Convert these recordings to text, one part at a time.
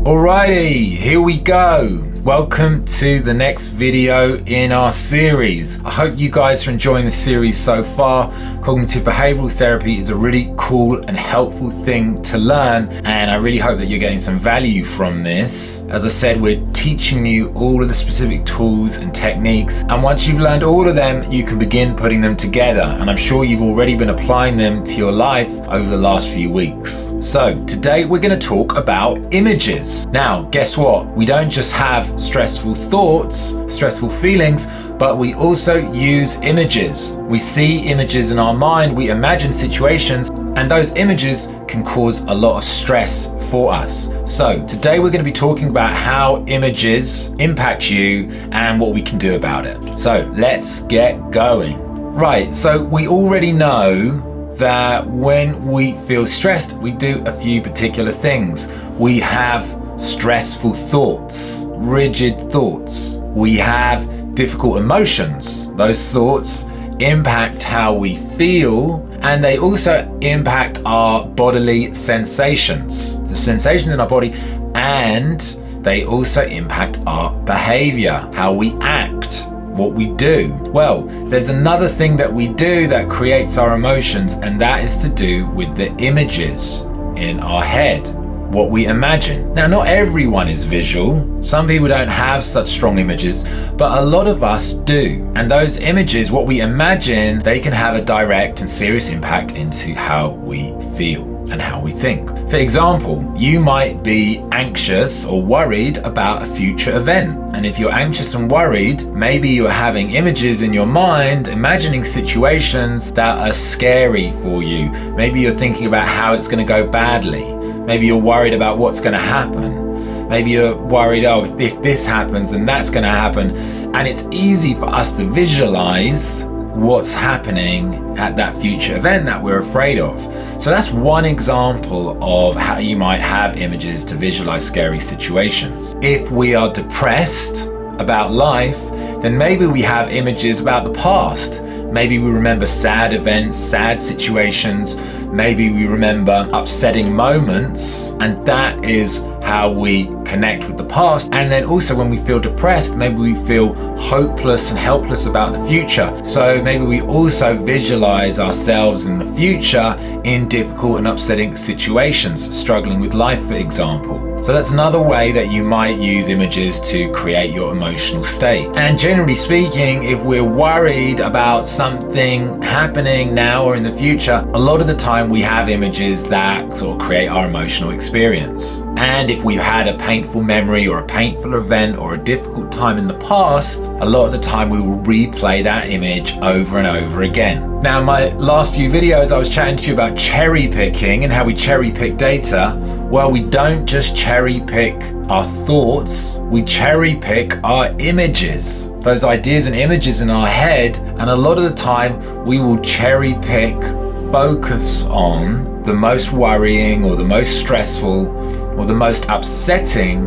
Alrighty, here we go. Welcome to the next video in our series. I hope you guys are enjoying the series so far. Cognitive Behavioural Therapy is a really cool and helpful thing to learn, and I really hope that you're getting some value from this. As I said, we're teaching you all of the specific tools and techniques, and once you've learned all of them, you can begin putting them together, and I'm sure you've already been applying them to your life over the last few weeks. So today we're going to talk about images. Now, guess what? We don't just have stressful thoughts, stressful feelings, but we also use images. We see images in our mind, we imagine situations, and those images can cause a lot of stress for us. So today we're going to be talking about how images impact you and what we can do about it. So let's get going. Right, so we already know that when we feel stressed, we do a few particular things. We have stressful thoughts, rigid thoughts. We have difficult emotions. Those thoughts impact how we feel, and they also impact our bodily sensations, the sensations in our body, and they also impact our behavior, how we act, what we do. Well, there's another thing that we do that creates our emotions, and that is to do with the images in our head, what we imagine. Now, not everyone is visual. Some people don't have such strong images, but a lot of us do. And those images, what we imagine, they can have a direct and serious impact into how we feel and how we think. For example, you might be anxious or worried about a future event. And if you're anxious and worried, maybe you're having images in your mind, imagining situations that are scary for you. Maybe you're thinking about how it's going to go badly. Maybe you're worried about what's going to happen. Maybe you're worried, if this happens, then that's going to happen. And it's easy for us to visualize what's happening at that future event that we're afraid of. So that's one example of how you might have images to visualize scary situations. If we are depressed about life, then maybe we have images about the past. Maybe we remember sad events, sad situations. Maybe we remember upsetting moments, and that is how we connect with the past. And then also when we feel depressed, maybe we feel hopeless and helpless about the future. So maybe we also visualize ourselves in the future in difficult and upsetting situations, struggling with life, for example. So that's another way that you might use images to create your emotional state. And generally speaking, if we're worried about something happening now or in the future, a lot of the time we have images that sort of create our emotional experience. And if we've had a painful memory or a painful event or a difficult time in the past, a lot of the time we will replay that image over and over again. Now, in my last few videos, I was chatting to you about cherry picking and how we cherry pick data. Well, we don't just cherry pick our thoughts, we cherry pick our images, those ideas and images in our head. And a lot of the time we will cherry pick, focus on the most worrying or the most stressful or the most upsetting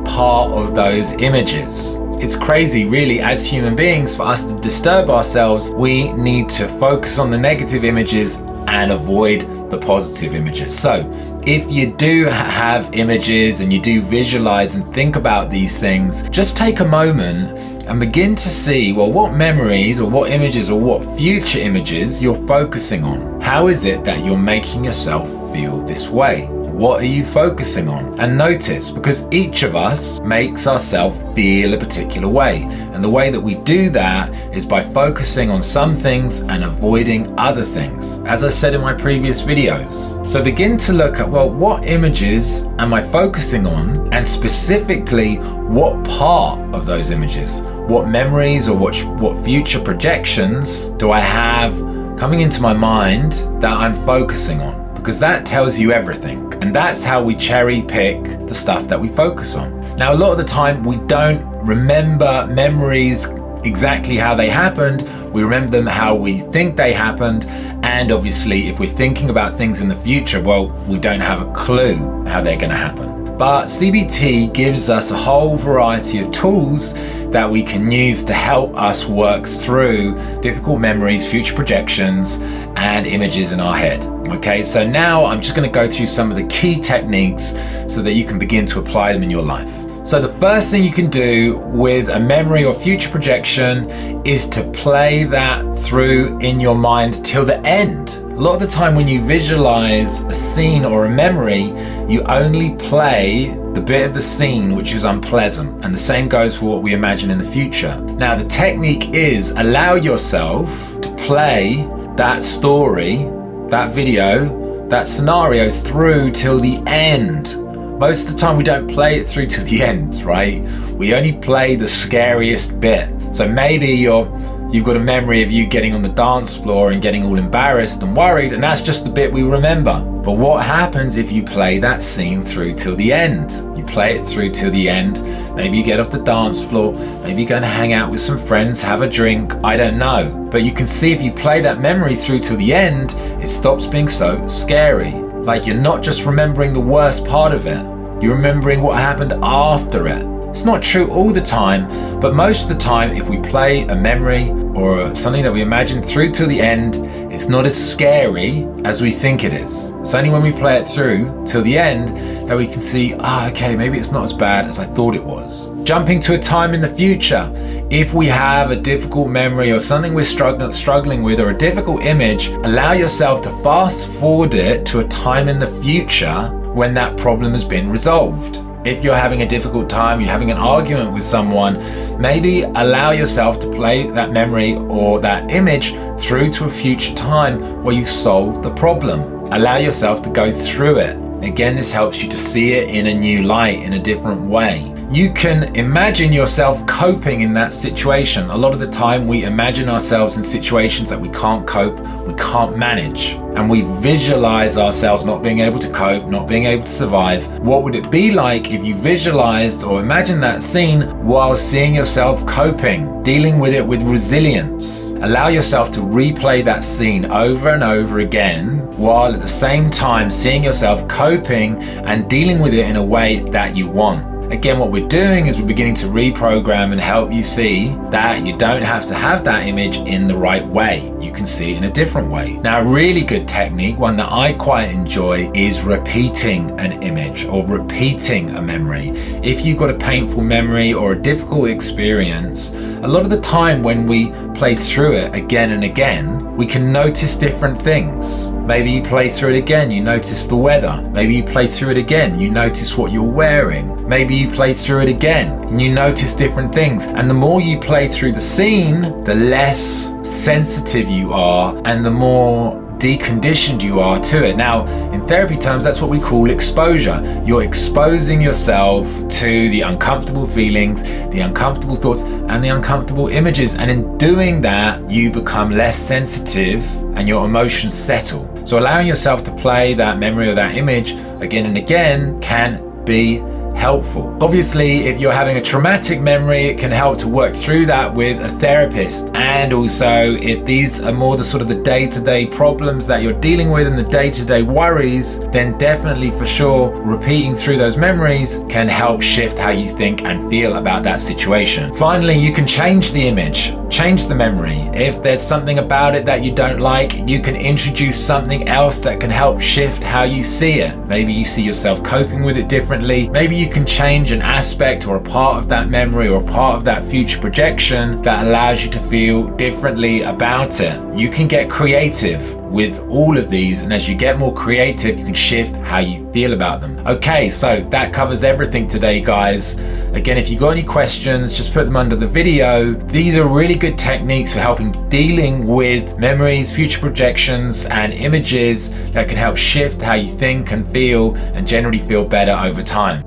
part of those images. It's crazy, really, as human beings, for us to disturb ourselves, we need to focus on the negative images and avoid the positive images. So if you do have images and you do visualize and think about these things, just take a moment and begin to see, well, what memories or what images or what future images you're focusing on. How is it that you're making yourself feel this way? What are you focusing on? And notice, because each of us makes ourselves feel a particular way. And the way that we do that is by focusing on some things and avoiding other things, as I said in my previous videos. So begin to look at, well, what images am I focusing on? And specifically, what part of those images? What memories or what future projections do I have coming into my mind that I'm focusing on? Because that tells you everything. And that's how we cherry pick the stuff that we focus on. Now, a lot of the time we don't remember memories exactly how they happened. We remember them how we think they happened. And obviously, if we're thinking about things in the future, well, we don't have a clue how they're going to happen. But CBT gives us a whole variety of tools that we can use to help us work through difficult memories, future projections, and images in our head. Okay, so now I'm just going to go through some of the key techniques so that you can begin to apply them in your life. So the first thing you can do with a memory or future projection is to play that through in your mind till the end. A lot of the time when you visualize a scene or a memory, you only play the bit of the scene which is unpleasant, and the same goes for what we imagine in the future. Now the technique is allow yourself to play that story, that video, that scenario through till the end. Most of the time we don't play it through to the end, right? We only play the scariest bit. So maybe you've got a memory of you getting on the dance floor and getting all embarrassed and worried, and that's just the bit we remember. But what happens if you play that scene through till the end? You play it through till the end. Maybe you get off the dance floor, maybe you're going to hang out with some friends, have a drink, I don't know. But you can see if you play that memory through till the end, it stops being so scary. Like you're not just remembering the worst part of it, you're remembering what happened after it. It's not true all the time, but most of the time if we play a memory or something that we imagine through till the end, it's not as scary as we think it is. It's only when we play it through till the end that we can see, okay, maybe it's not as bad as I thought it was. Jumping to a time in the future, if we have a difficult memory or something we're struggling with or a difficult image, allow yourself to fast forward it to a time in the future when that problem has been resolved. If you're having a difficult time, you're having an argument with someone, maybe allow yourself to play that memory or that image through to a future time where you've solved the problem. Allow yourself to go through it. Again, this helps you to see it in a new light, in a different way. You can imagine yourself coping in that situation. A lot of the time we imagine ourselves in situations that we can't cope, we can't manage. And we visualize ourselves not being able to cope, not being able to survive. What would it be like if you visualized or imagined that scene while seeing yourself coping, dealing with it with resilience? Allow yourself to replay that scene over and over again, while at the same time seeing yourself coping and dealing with it in a way that you want. Again, what we're doing is we're beginning to reprogram and help you see that you don't have to have that image in the right way. You can see it in a different way. Now, a really good technique, one that I quite enjoy, is repeating an image or repeating a memory. If you've got a painful memory or a difficult experience, a lot of the time when we play through it again and again, we can notice different things. Maybe you play through it again, you notice the weather. Maybe you play through it again, you notice what you're wearing. Maybe you play through it again and you notice different things. And the more you play through the scene, the less sensitive you are and the more deconditioned you are to it. Now, in therapy terms, that's what we call exposure. You're exposing yourself to the uncomfortable feelings, the uncomfortable thoughts, and the uncomfortable images. And in doing that, you become less sensitive and your emotions settle. So allowing yourself to play that memory or that image again and again can be helpful. Obviously, if you're having a traumatic memory, it can help to work through that with a therapist. And also, if these are more the sort of the day-to-day problems that you're dealing with and the day-to-day worries, then definitely for sure, repeating through those memories can help shift how you think and feel about that situation. Finally, you can change the image, change the memory. If there's something about it that you don't like, you can introduce something else that can help shift how you see it. Maybe you see yourself coping with it differently. Maybe you can change an aspect or a part of that memory or a part of that future projection that allows you to feel differently about it. You can get creative with all of these, and as you get more creative, you can shift how you feel about them. Okay, so that covers everything today, guys. Again, if you've got any questions, just put them under the video. These are really good techniques for helping dealing with memories, future projections, and images that can help shift how you think and feel and generally feel better over time.